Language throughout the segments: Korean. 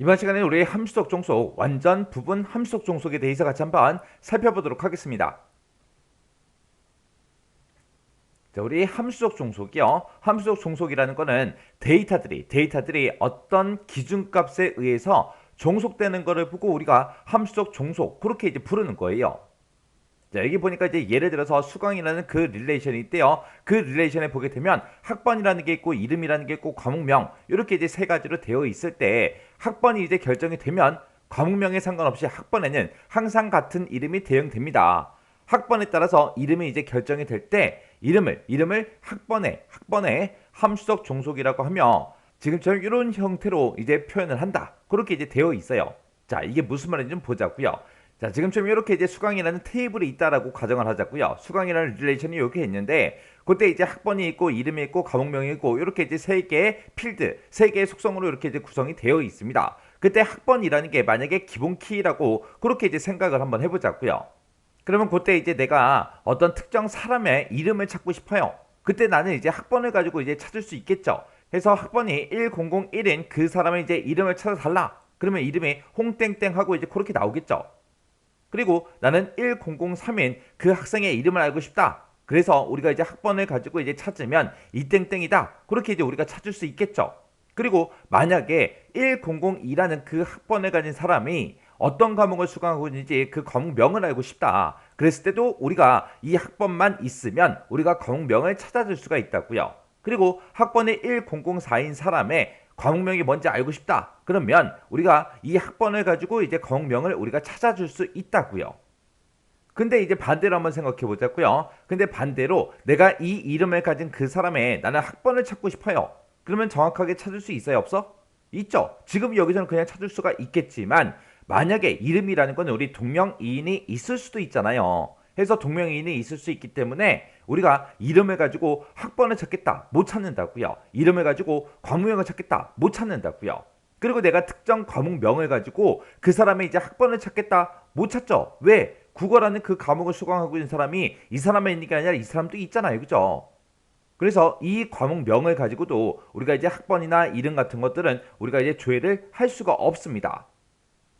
이번 시간에 우리 함수적 종속, 완전 부분 함수적 종속에 대해서 같이 한번 살펴보도록 하겠습니다. 자, 우리 함수적 종속이요. 함수적 종속이라는 거는 데이터들이 어떤 기준값에 의해서 종속되는 거를 보고 우리가 함수적 종속, 그렇게 이제 부르는 거예요. 자, 여기 보니까 이제 예를 들어서 수강이라는 그 릴레이션이 있대요. 그 릴레이션에 보게 되면 학번이라는 게 있고 이름이라는 게 있고 과목명, 이렇게 이제 세 가지로 되어 있을 때 학번이 이제 결정이 되면 과목명에 상관없이 학번에는 항상 같은 이름이 대응됩니다. 학번에 따라서 이름이 이제 결정이 될 때 이름을 학번의 함수적 종속이라고 하며 지금처럼 이런 형태로 이제 표현을 한다. 그렇게 이제 되어 있어요. 자, 이게 무슨 말인지 좀 보자고요. 자, 지금처럼 이렇게 이제 수강이라는 테이블이 있다라고 가정을 하자고요. 수강이라는 릴레이션이 이렇게 있는데 그때 이제 학번이 있고 이름이 있고 과목명이 있고 이렇게 이제 세 개의 필드, 세 개의 속성으로 이렇게 이제 구성이 되어 있습니다. 그때 학번이라는 게 만약에 기본 키라고 그렇게 이제 생각을 한번 해보자고요. 그러면 그때 이제 내가 어떤 특정 사람의 이름을 찾고 싶어요. 그때 나는 이제 학번을 가지고 이제 찾을 수 있겠죠. 그래서 학번이 1001인 그 사람의 이제 이름을 찾아달라. 그러면 이름이 홍땡땡 하고 이제 그렇게 나오겠죠. 그리고 나는 1003인 그 학생의 이름을 알고 싶다. 그래서 우리가 이제 학번을 가지고 이제 찾으면 이 땡땡이다. 그렇게 이제 우리가 찾을 수 있겠죠. 그리고 만약에 1002라는 그 학번을 가진 사람이 어떤 과목을 수강하고 있는지 그 과목명을 알고 싶다. 그랬을 때도 우리가 이 학번만 있으면 우리가 과목명을 찾아줄 수가 있다고요. 그리고 학번이 1004인 사람의 과목명이 뭔지 알고 싶다. 그러면 우리가 이 학번을 가지고 이제 과목명을 우리가 찾아줄 수 있다고요. 근데 이제 반대로 한번 생각해 보자고요. 근데 반대로 내가 이 이름을 가진 그 사람의 나는 학번을 찾고 싶어요. 그러면 정확하게 찾을 수 있어요, 없어? 있죠. 지금 여기서는 그냥 찾을 수가 있겠지만 만약에 이름이라는 건 우리 동명이인이 있을 수도 있잖아요. 해서 동명이인이 있을 수 있기 때문에 우리가 이름을 가지고 학번을 찾겠다, 못 찾는다고요. 이름을 가지고 과목명을 찾겠다, 못 찾는다고요. 그리고 내가 특정 과목명을 가지고 그 사람의 이제 학번을 찾겠다, 못 찾죠. 왜? 국어라는 그 과목을 수강하고 있는 사람이 이 사람만 있는 게 아니라 이 사람도 있잖아요, 그죠? 그래서 이 과목명을 가지고도 우리가 이제 학번이나 이름 같은 것들은 우리가 이제 조회를 할 수가 없습니다.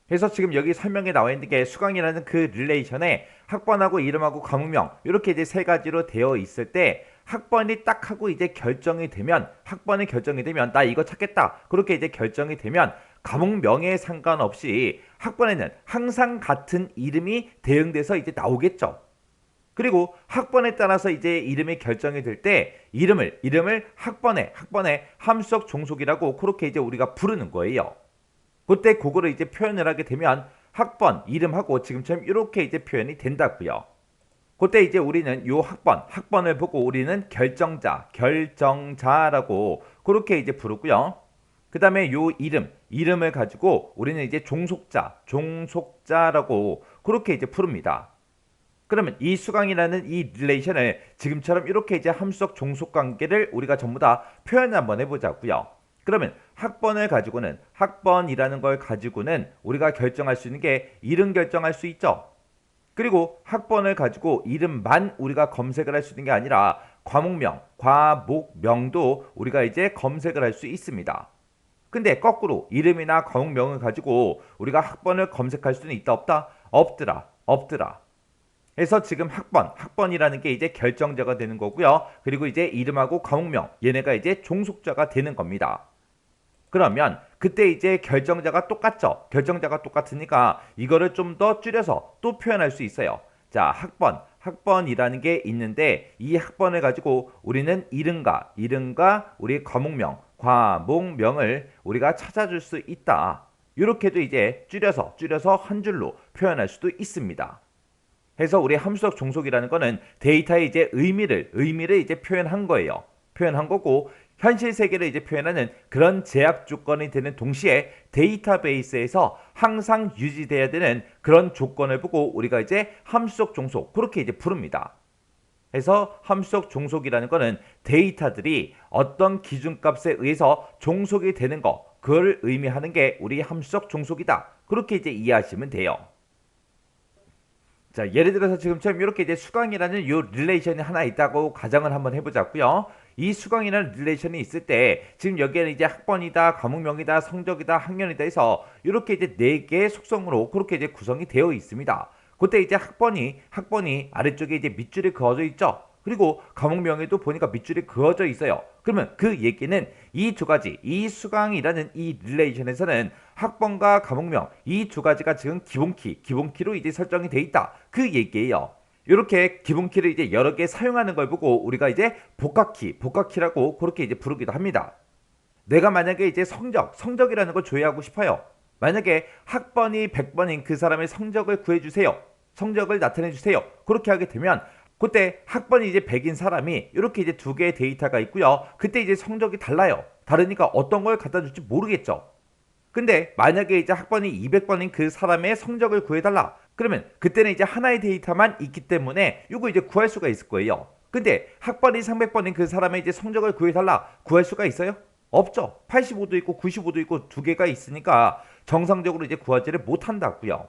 그래서 지금 여기 설명에 나와 있는 게 수강이라는 그 릴레이션에 학번하고 이름하고 과목명 이렇게 이제 세 가지로 되어 있을 때 학번이 딱 하고 이제 결정이 되면 학번이 결정이 되면 나 이거 찾겠다 그렇게 이제 결정이 되면 과목명에 상관없이 학번에는 항상 같은 이름이 대응돼서 이제 나오겠죠. 그리고 학번에 따라서 이제 이름이 결정이 될 때 이름을 학번의 함수적 종속이라고 그렇게 이제 우리가 부르는 거예요. 그때 그거를 이제 표현을 하게 되면 학번, 이름하고 지금처럼 이렇게 이제 표현이 된다고요. 그때 이제 우리는 요 학번을 보고 우리는 결정자라고 그렇게 이제 부르고요. 그 다음에 요 이름을 가지고 우리는 이제 종속자라고 그렇게 이제 부릅니다. 그러면 이 수강이라는 이 릴레이션을 지금처럼 이렇게 이제 함수적 종속 관계를 우리가 전부 다 표현 한번 해보자고요. 그러면 학번이라는 걸 가지고는 우리가 결정할 수 있는 게 이름 결정할 수 있죠. 그리고 학번을 가지고 이름만 우리가 검색을 할 수 있는 게 아니라 과목명도 우리가 이제 검색을 할 수 있습니다. 근데 거꾸로 이름이나 과목명을 가지고 우리가 학번을 검색할 수는 있다 없다? 없더라. 그래서 지금 학번이라는 게 이제 결정자가 되는 거고요. 그리고 이제 이름하고 과목명, 얘네가 이제 종속자가 되는 겁니다. 그러면 그때 이제 결정자가 똑같죠. 결정자가 똑같으니까 이거를 좀 더 줄여서 또 표현할 수 있어요. 자, 학번이라는 게 있는데 이 학번을 가지고 우리는 이름과 우리 과목명을 우리가 찾아줄 수 있다. 이렇게도 이제 줄여서 한 줄로 표현할 수도 있습니다. 해서 우리 함수적 종속이라는 거는 데이터의 이제 의미를 이제 표현한 거예요. 표현한 거고 현실 세계를 이제 표현하는 그런 제약 조건이 되는 동시에 데이터베이스에서 항상 유지돼야 되는 그런 조건을 보고 우리가 이제 함수적 종속 그렇게 이제 부릅니다. 그래서 함수적 종속이라는 거는 데이터들이 어떤 기준값에 의해서 종속이 되는 거 그걸 의미하는 게 우리 함수적 종속이다. 그렇게 이제 이해하시면 돼요. 자, 예를 들어서 지금처럼 이렇게 이제 수강이라는 요 릴레이션이 하나 있다고 가정을 한번 해보자고요. 이 수강이라는 릴레이션이 있을 때 지금 여기에는 이제 학번이다, 과목명이다, 성적이다, 학년이다 해서 이렇게 이제 네 개의 속성으로 그렇게 이제 구성이 되어 있습니다. 그때 이제 학번이 아래쪽에 이제 밑줄이 그어져 있죠. 그리고 과목명에도 보니까 밑줄이 그어져 있어요. 그러면 그 얘기는 이 두 가지, 이 수강이라는 이 릴레이션에서는 학번과 과목명 이 두 가지가 지금 기본키로 이제 설정이 돼 있다. 그 얘기예요. 이렇게 기본키를 이제 여러 개 사용하는 걸 보고 우리가 이제 복합키라고 그렇게 이제 부르기도 합니다. 내가 만약에 이제 성적이라는 걸 조회하고 싶어요. 만약에 학번이 100번인 그 사람의 성적을 구해주세요. 성적을 나타내주세요. 그렇게 하게 되면 그때 학번이 이제 100인 사람이 이렇게 이제 두 개의 데이터가 있고요. 그때 이제 성적이 달라요. 다르니까 어떤 걸 갖다 줄지 모르겠죠. 근데 만약에 이제 학번이 200번인 그 사람의 성적을 구해달라. 그러면 그때는 이제 하나의 데이터만 있기 때문에 이거 이제 구할 수가 있을 거예요. 근데 학번이 300번인 그 사람의 이제 성적을 구해달라. 구할 수가 있어요? 없죠. 85도 있고 95도 있고 두 개가 있으니까 정상적으로 이제 구하지를 못한다고요.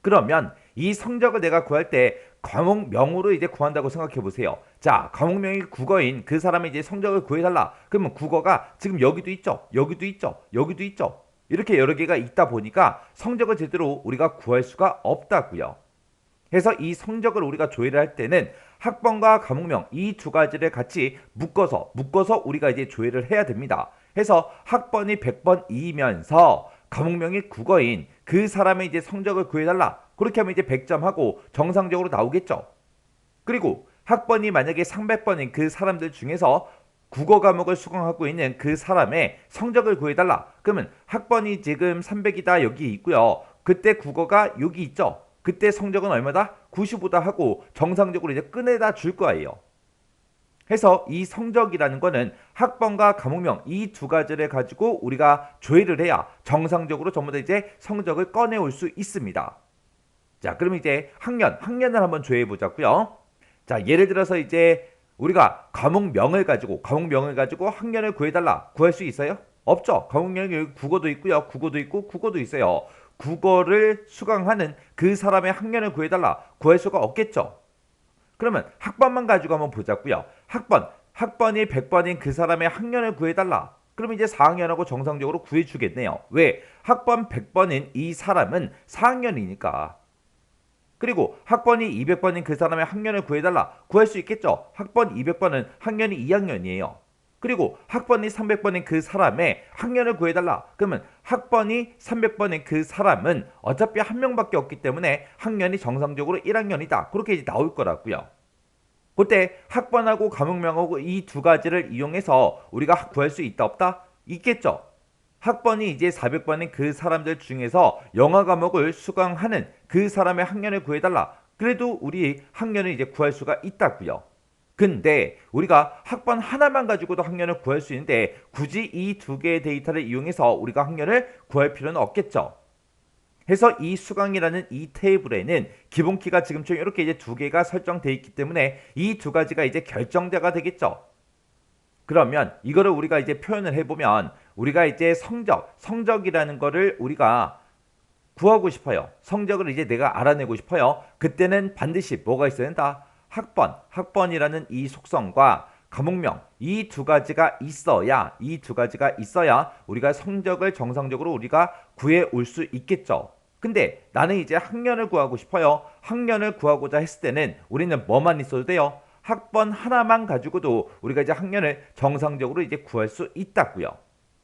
그러면 이 성적을 내가 구할 때 과목명으로 이제 구한다고 생각해 보세요. 자, 과목명이 국어인 그 사람의 이제 성적을 구해달라. 그러면 국어가 지금 여기도 있죠, 여기도 있죠, 여기도 있죠. 이렇게 여러 개가 있다 보니까 성적을 제대로 우리가 구할 수가 없다고요. 그래서 이 성적을 우리가 조회를 할 때는 학번과 과목명 이 두 가지를 같이 묶어서 우리가 이제 조회를 해야 됩니다. 해서 학번이 100번이면서 과목명이 국어인 그 사람의 이제 성적을 구해달라. 그렇게 하면 이제 100점 하고 정상적으로 나오겠죠. 그리고 학번이 만약에 300번인 그 사람들 중에서 국어 과목을 수강하고 있는 그 사람의 성적을 구해달라. 그러면 학번이 지금 300이다 여기 있고요. 그때 국어가 여기 있죠. 그때 성적은 얼마다? 95다 하고 정상적으로 이제 꺼내다 줄 거예요. 해서 이 성적이라는 거는 학번과 과목명 이 두 가지를 가지고 우리가 조회를 해야 정상적으로 전부 다 이제 성적을 꺼내올 수 있습니다. 자, 그럼 이제 학년을 한번 조회해 보자고요. 자, 예를 들어서 이제 우리가 과목명을 가지고 학년을 구해달라. 구할 수 있어요? 없죠. 과목명이 국어도 있고요. 국어도 있고 국어도 있어요. 국어를 수강하는 그 사람의 학년을 구해달라. 구할 수가 없겠죠. 그러면 학번만 가지고 한번 보자고요. 학번이 100번인 그 사람의 학년을 구해달라. 그럼 이제 4학년하고 정상적으로 구해주겠네요. 왜? 학번 100번인 이 사람은 4학년이니까. 그리고 학번이 200번인 그 사람의 학년을 구해달라. 구할 수 있겠죠. 학번 200번은 학년이 2학년이에요. 그리고 학번이 300번인 그 사람의 학년을 구해달라. 그러면 학번이 300번인 그 사람은 어차피 한 명밖에 없기 때문에 학년이 정상적으로 1학년이다. 그렇게 이제 나올 거라고요. 그때 학번하고 과목명하고 이 두 가지를 이용해서 우리가 구할 수 있다 없다? 있겠죠. 학번이 이제 400번인 그 사람들 중에서 영어 과목을 수강하는 그 사람의 학년을 구해달라. 그래도 우리 학년을 이제 구할 수가 있다고요. 근데 우리가 학번 하나만 가지고도 학년을 구할 수 있는데 굳이 이 두 개의 데이터를 이용해서 우리가 학년을 구할 필요는 없겠죠. 해서 이 수강이라는 이 테이블에는 기본키가 지금처럼 이렇게 이제 두 개가 설정되어 있기 때문에 이 두 가지가 이제 결정자가 되겠죠. 그러면 이거를 우리가 이제 표현을 해보면 우리가 이제 성적이라는 거를 우리가 구하고 싶어요. 성적을 이제 내가 알아내고 싶어요. 그때는 반드시 뭐가 있어야 된다? 학번이라는 이 속성과 과목명 이 두 가지가 있어야 우리가 성적을 정상적으로 우리가 구해 올 수 있겠죠. 근데 나는 이제 학년을 구하고 싶어요. 학년을 구하고자 했을 때는 우리는 뭐만 있어도 돼요? 학번 하나만 가지고도 우리가 이제 학년을 정상적으로 이제 구할 수 있다고요.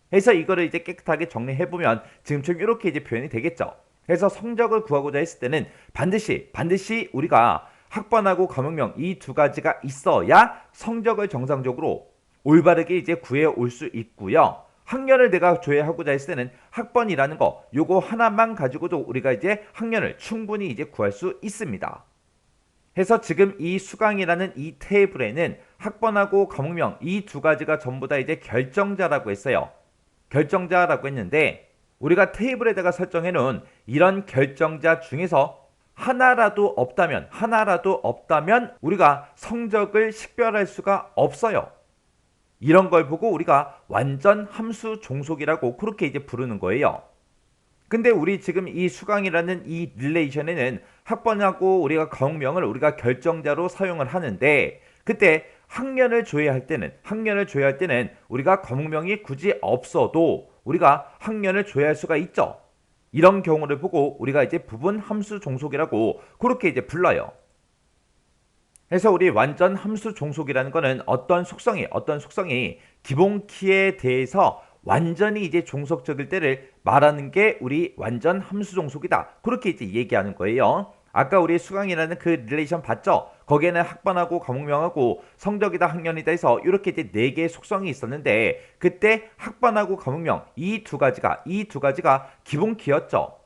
그래서 이거를 이제 깨끗하게 정리해 보면 지금처럼 이렇게 이제 표현이 되겠죠. 그래서 성적을 구하고자 했을 때는 반드시 우리가 학번하고 과목명 이 두 가지가 있어야 성적을 정상적으로 올바르게 이제 구해 올 수 있고요. 학년을 내가 조회하고자 했을 때는 학번이라는 거 요거 하나만 가지고도 우리가 이제 학년을 충분히 이제 구할 수 있습니다. 해서 지금 이 수강이라는 이 테이블에는 학번하고 과목명 이 두 가지가 전부 다 이제 결정자라고 했어요. 결정자라고 했는데 우리가 테이블에다가 설정해 놓은 이런 결정자 중에서 하나라도 없다면 우리가 성적을 식별할 수가 없어요. 이런 걸 보고 우리가 완전 함수 종속이라고 그렇게 이제 부르는 거예요. 근데 우리 지금 이 수강이라는 이 릴레이션에는 학번하고 우리가 과목명을 우리가 결정자로 사용을 하는데 그때 학년을 조회할 때는 우리가 과목명이 굳이 없어도 우리가 학년을 조회할 수가 있죠. 이런 경우를 보고 우리가 이제 부분 함수 종속이라고 그렇게 이제 불러요. 그래서 우리 완전 함수 종속이라는 거는 어떤 속성이 기본 키에 대해서 완전히 이제 종속적일 때를 말하는 게 우리 완전 함수 종속이다. 그렇게 이제 얘기하는 거예요. 아까 우리 수강이라는 그 릴레이션 봤죠? 거기에는 학번하고 과목명하고 성적이다 학년이다 해서 이렇게 이제 4개의 속성이 있었는데 그때 학번하고 과목명 이 두 가지가 기본 키였죠.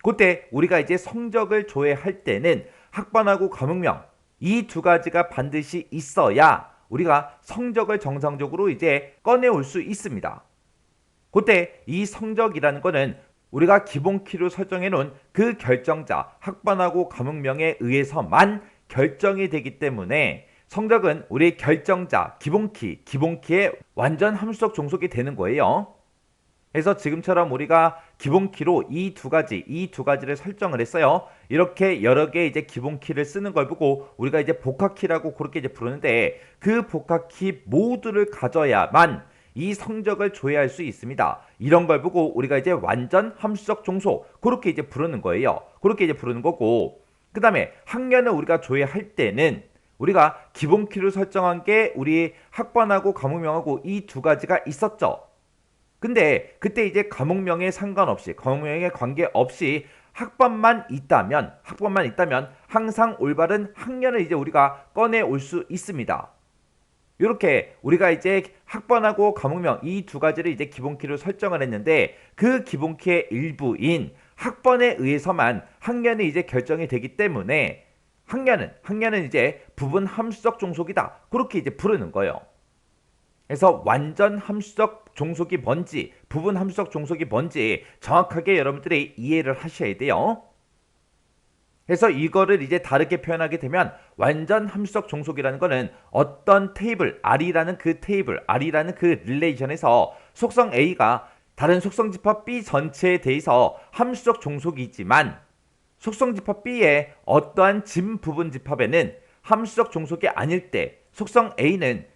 그때 우리가 이제 성적을 조회할 때는 학번하고 과목명 이 두 가지가 반드시 있어야 우리가 성적을 정상적으로 이제 꺼내올 수 있습니다. 그때 이 성적이라는 거는 우리가 기본 키로 설정해 놓은 그 결정자 학번하고 과목명에 의해서만 결정이 되기 때문에 성적은 우리 결정자 기본키의 완전 함수적 종속이 되는 거예요. 그래서 지금처럼 우리가 기본키로 이 두 가지를 설정을 했어요. 이렇게 여러 개의 이제 기본키를 쓰는 걸 보고 우리가 이제 복합키라고 그렇게 이제 부르는데 그 복합키 모두를 가져야만 이 성적을 조회할 수 있습니다. 이런 걸 보고 우리가 이제 완전 함수적 종속 그렇게 이제 부르는 거예요. 그렇게 이제 부르는 거고 그 다음에 학년을 우리가 조회할 때는 우리가 기본키로 설정한 게 우리 학번하고 과목명하고 이 두 가지가 있었죠. 근데 그때 이제 과목명에 관계없이 학번만 있다면 항상 올바른 학년을 이제 우리가 꺼내 올 수 있습니다. 이렇게 우리가 이제 학번하고 과목명 이 두 가지를 이제 기본키로 설정을 했는데 그 기본키의 일부인 학번에 의해서만 학년이 이제 결정이 되기 때문에 학년은 이제 부분 함수적 종속이다. 그렇게 이제 부르는 거예요. 그래서 완전 함수적 종속이 뭔지, 부분 함수적 종속이 뭔지 정확하게 여러분들이 이해를 하셔야 돼요. 그래서 이거를 이제 다르게 표현하게 되면 완전 함수적 종속이라는 거는 어떤 테이블, R이라는 그 릴레이션에서 속성 A가 다른 속성 집합 B 전체에 대해서 함수적 종속이지만 속성 집합 B의 어떠한 진 부분 집합에는 함수적 종속이 아닐 때 속성 A는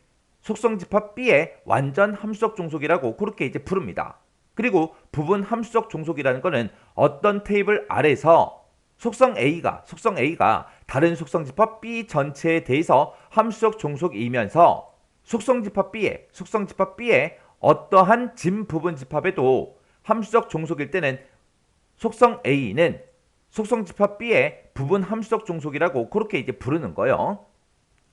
속성 집합 B의 완전 함수적 종속이라고 그렇게 이제 부릅니다. 그리고 부분 함수적 종속이라는 거는 어떤 테이블 R에서 속성 A가 다른 속성 집합 B 전체에 대해서 함수적 종속이면서 속성 집합 B의 어떠한 진 부분 집합에도 함수적 종속일 때는 속성 A는 속성 집합 B의 부분 함수적 종속이라고 그렇게 이제 부르는 거예요.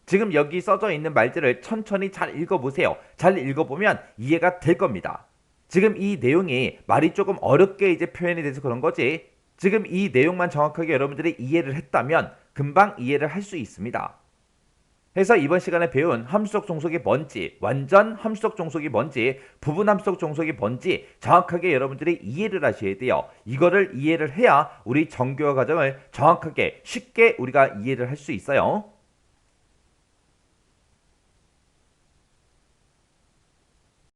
지금 여기 써져 있는 말들을 천천히 잘 읽어보세요. 잘 읽어보면 이해가 될 겁니다. 지금 이 내용이 말이 조금 어렵게 이제 표현이 돼서 그런 거지 지금 이 내용만 정확하게 여러분들이 이해를 했다면 금방 이해를 할 수 있습니다. 그래서 이번 시간에 배운 함수적 종속이 뭔지, 완전 함수적 종속이 뭔지, 부분 함수적 종속이 뭔지 정확하게 여러분들이 이해를 하셔야 돼요. 이거를 이해를 해야 우리 정교화 과정을 정확하게 쉽게 우리가 이해를 할 수 있어요.